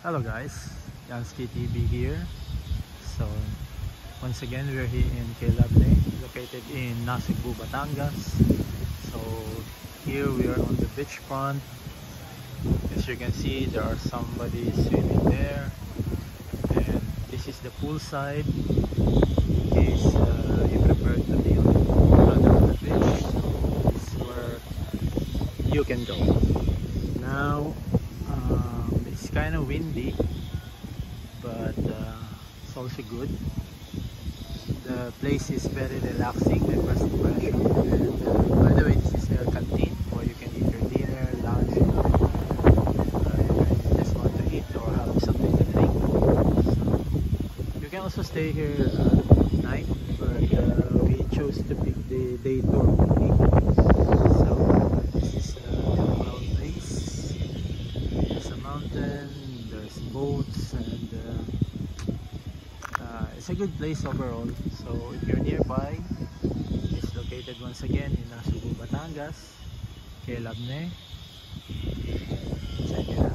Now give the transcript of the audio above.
Hello guys, Yansky TV here. So once again we're here in Kelabne, located in Nasugbu, Batangas. So here we are on the beach front. As you can see, there are somebody swimming there, and this is the pool side. In case you prefer to be on the beach, so this is where you can go. Now it's kind of windy, but it's also good. The place is very relaxing, my first impression. And by the way, this is their canteen where you can eat your dinner, lunch, if you just want to eat or have something to drink. So you can also stay here at night, but we chose to pick the day tour only. So this is a place. There's a mountain, there's boats, and it's a good place overall. So if you're nearby, it's located once again in Nasugbu, Batangas, Kelabne. Check it out.